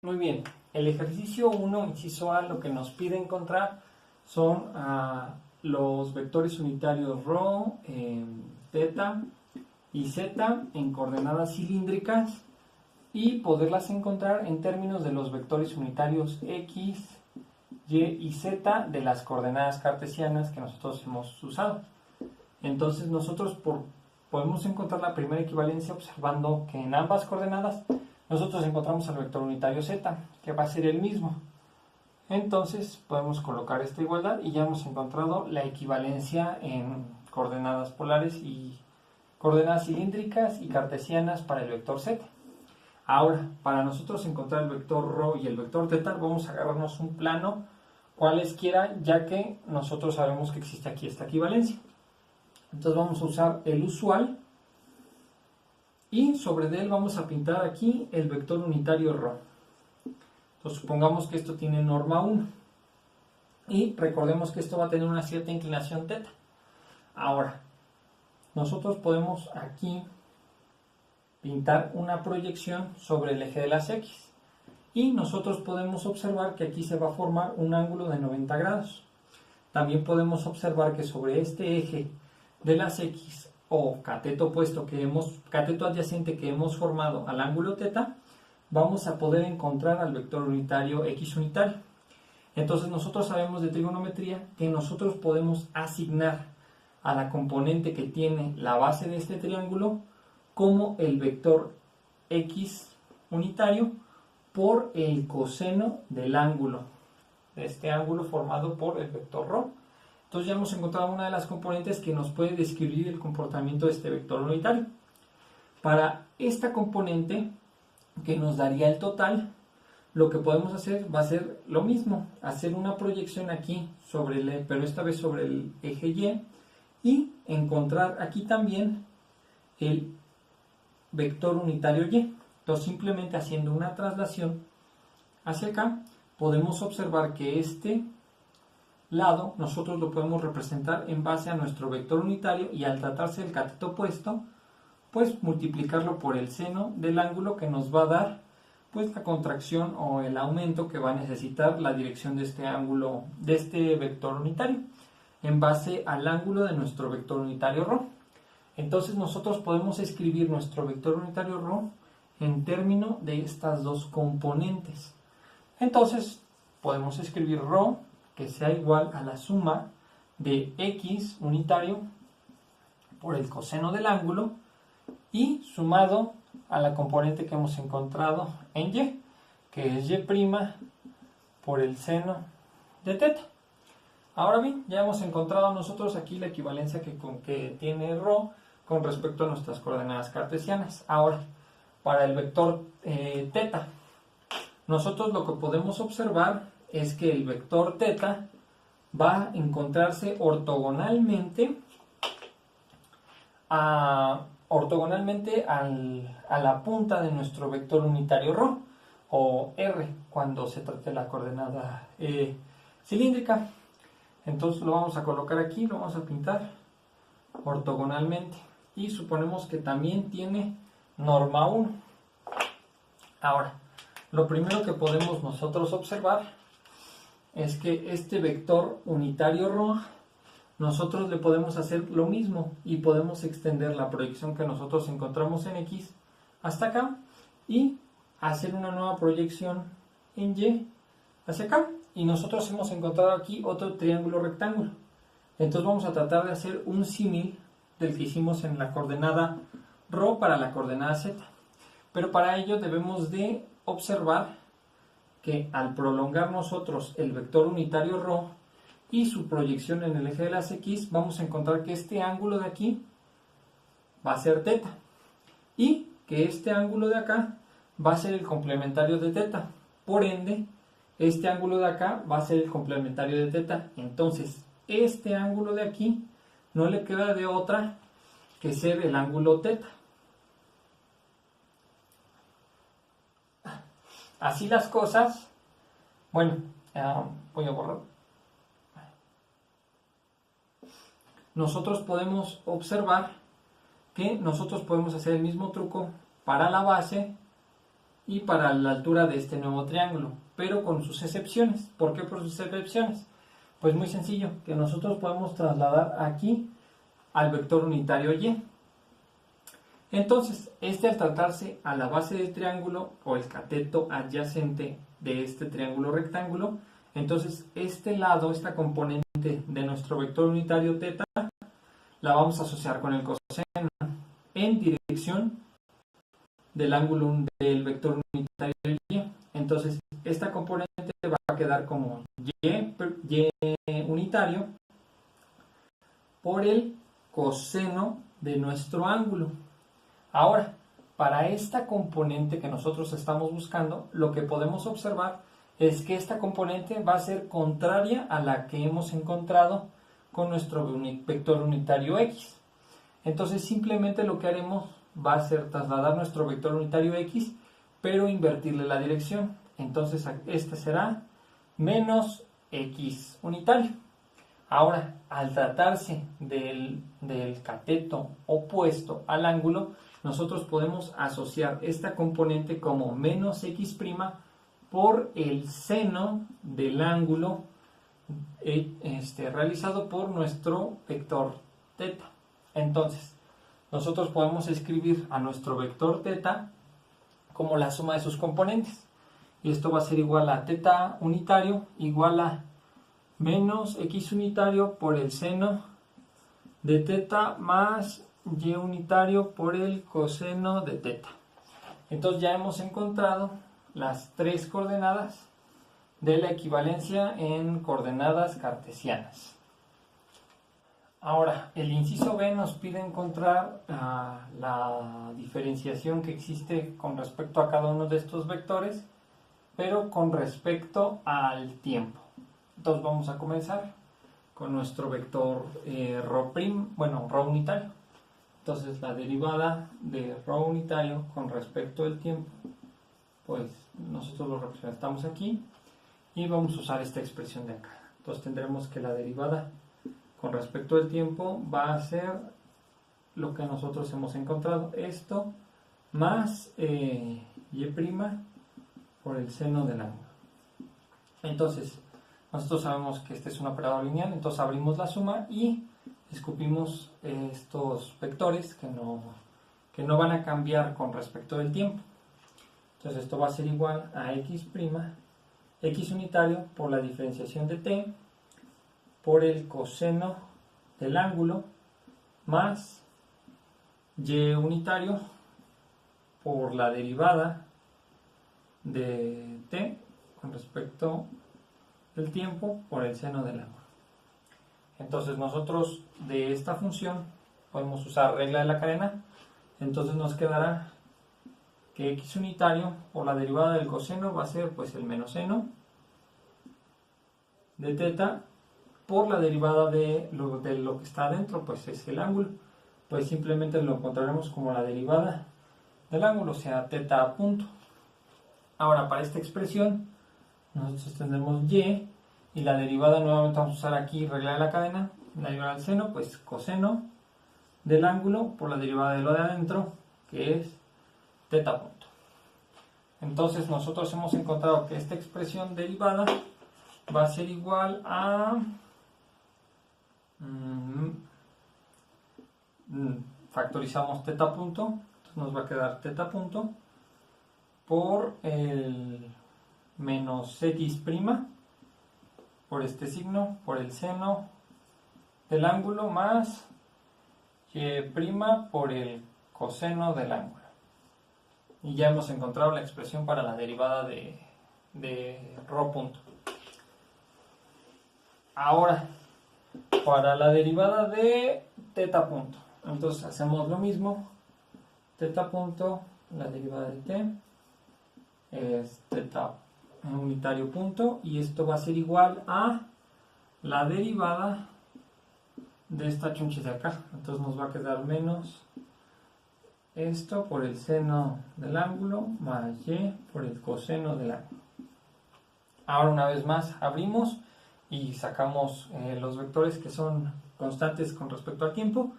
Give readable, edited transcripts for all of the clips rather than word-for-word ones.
Muy bien, el ejercicio 1, inciso A, lo que nos pide encontrar son los vectores unitarios ρ, θ y z en coordenadas cilíndricas y poderlas encontrar en términos de los vectores unitarios x, y y z de las coordenadas cartesianas que nosotros hemos usado. Entonces nosotros podemos encontrar la primera equivalencia observando que en ambas coordenadas nosotros encontramos el vector unitario z, que va a ser el mismo. Entonces podemos colocar esta igualdad y ya hemos encontrado la equivalencia en coordenadas polares y coordenadas cilíndricas y cartesianas para el vector z. Ahora, para nosotros encontrar el vector ρ y el vector θ, vamos a agarrarnos un plano cualesquiera, ya que nosotros sabemos que existe aquí esta equivalencia. Entonces vamos a usar el usual y sobre él vamos a pintar aquí el vector unitario ρ. Entonces supongamos que esto tiene norma 1 y recordemos que esto va a tener una cierta inclinación θ. Ahora, nosotros podemos aquí pintar una proyección sobre el eje de las x y nosotros podemos observar que aquí se va a formar un ángulo de 90 grados. También podemos observar que sobre este eje de las x o cateto opuesto cateto adyacente que hemos formado al ángulo θ, vamos a poder encontrar al vector unitario x unitario. Entonces nosotros sabemos de trigonometría que nosotros podemos asignar a la componente que tiene la base de este triángulo como el vector x unitario por el coseno del ángulo, de este ángulo formado por el vector ρ. Entonces ya hemos encontrado una de las componentes que nos puede describir el comportamiento de este vector unitario. Para esta componente que nos daría el total, lo que podemos hacer va a ser lo mismo, hacer una proyección aquí pero esta vez sobre el eje y encontrar aquí también el vector unitario y. Entonces simplemente haciendo una traslación hacia acá podemos observar que este lado nosotros lo podemos representar en base a nuestro vector unitario y al tratarse del cateto opuesto, pues multiplicarlo por el seno del ángulo que nos va a dar pues la contracción o el aumento que va a necesitar la dirección de este ángulo, de este vector unitario, en base al ángulo de nuestro vector unitario ρ. Entonces nosotros podemos escribir nuestro vector unitario ρ en términos de estas dos componentes. Entonces podemos escribir ρ que sea igual a la suma de x unitario por el coseno del ángulo y sumado a la componente que hemos encontrado en y, que es y' por el seno de θ. Ahora bien, ya hemos encontrado nosotros aquí la equivalencia que tiene ρ con respecto a nuestras coordenadas cartesianas. Ahora, para el vector θ, nosotros lo que podemos observar es que el vector θ va a encontrarse ortogonalmente a la punta de nuestro vector unitario ρ o r cuando se trate de la coordenada cilíndrica. Entonces lo vamos a colocar aquí, lo vamos a pintar ortogonalmente y suponemos que también tiene norma 1. Ahora, lo primero que podemos nosotros observar es que este vector unitario ρ nosotros le podemos hacer lo mismo y podemos extender la proyección que nosotros encontramos en x hasta acá y hacer una nueva proyección en y hacia acá, y nosotros hemos encontrado aquí otro triángulo rectángulo. Entonces vamos a tratar de hacer un símil del que hicimos en la coordenada ρ para la coordenada z, pero para ello debemos de observar que al prolongar nosotros el vector unitario ρ y su proyección en el eje de las x, vamos a encontrar que este ángulo de aquí va a ser θ y que este ángulo de acá va a ser el complementario de θ. Por ende, este ángulo de acá va a ser el complementario de θ. Entonces, este ángulo de aquí no le queda de otra que ser el ángulo θ. Así las cosas, bueno, voy a borrar. Nosotros podemos observar que nosotros podemos hacer el mismo truco para la base y para la altura de este nuevo triángulo, pero con sus excepciones. ¿Por qué por sus excepciones? Pues muy sencillo, que nosotros podemos trasladar aquí al vector unitario y. Entonces, al tratarse a la base del triángulo o el cateto adyacente de este triángulo rectángulo, entonces este lado, esta componente de nuestro vector unitario θ, la vamos a asociar con el coseno en dirección del ángulo del vector unitario y. Entonces, esta componente va a quedar como y unitario por el coseno de nuestro ángulo. Ahora, para esta componente que nosotros estamos buscando, lo que podemos observar es que esta componente va a ser contraria a la que hemos encontrado con nuestro vector unitario x. Entonces, simplemente lo que haremos va a ser trasladar nuestro vector unitario x, pero invertirle la dirección. Entonces, este será menos x unitario. Ahora, al tratarse del cateto opuesto al ángulo, nosotros podemos asociar esta componente como menos x' por el seno del ángulo realizado por nuestro vector θ. Entonces, nosotros podemos escribir a nuestro vector θ como la suma de sus componentes. Y esto va a ser igual a θ unitario igual a menos x unitario por el seno de θ más y unitario por el coseno de θ. Entonces ya hemos encontrado las tres coordenadas de la equivalencia en coordenadas cartesianas. Ahora, el inciso B nos pide encontrar la diferenciación que existe con respecto a cada uno de estos vectores, pero con respecto al tiempo. Entonces vamos a comenzar con nuestro vector ρ unitario. Entonces la derivada de ρ unitario con respecto al tiempo, pues nosotros lo representamos aquí y vamos a usar esta expresión de acá. Entonces tendremos que la derivada con respecto al tiempo va a ser lo que nosotros hemos encontrado, esto más y' por el seno del ángulo. Entonces, nosotros sabemos que este es un operador lineal, entonces abrimos la suma y escupimos estos vectores que no van a cambiar con respecto del tiempo. Entonces esto va a ser igual a x' unitario por la diferenciación de t por el coseno del ángulo más y unitario por la derivada de t con respecto del tiempo por el seno del ángulo. Entonces nosotros de esta función podemos usar regla de la cadena. Entonces nos quedará que x unitario por la derivada del coseno va a ser pues el menos seno de θ por la derivada de lo que está adentro, pues es el ángulo. Pues simplemente lo encontraremos como la derivada del ángulo, o sea θ a punto. Ahora para esta expresión nosotros tendremos y la derivada nuevamente vamos a usar aquí regla de la cadena, la derivada del seno, pues coseno del ángulo por la derivada de lo de adentro, que es θ punto. Entonces nosotros hemos encontrado que esta expresión derivada va a ser igual a factorizamos θ punto, entonces nos va a quedar θ punto por el menos x' por este signo, por el seno del ángulo más y' por el coseno del ángulo. Y ya hemos encontrado la expresión para la derivada de ρ punto. Ahora, para la derivada de θ punto, entonces hacemos lo mismo. θ punto, la derivada de t es θ unitario punto, y esto va a ser igual a la derivada de esta chuncha de acá. Entonces nos va a quedar menos esto por el seno del ángulo más y por el coseno del ángulo. Ahora una vez más abrimos y sacamos los vectores que son constantes con respecto al tiempo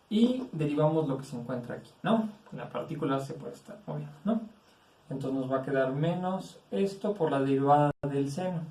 y derivamos lo que se encuentra aquí, ¿no? La partícula se puede estar moviendo, ¿no? Entonces nos va a quedar menos esto por la derivada del seno.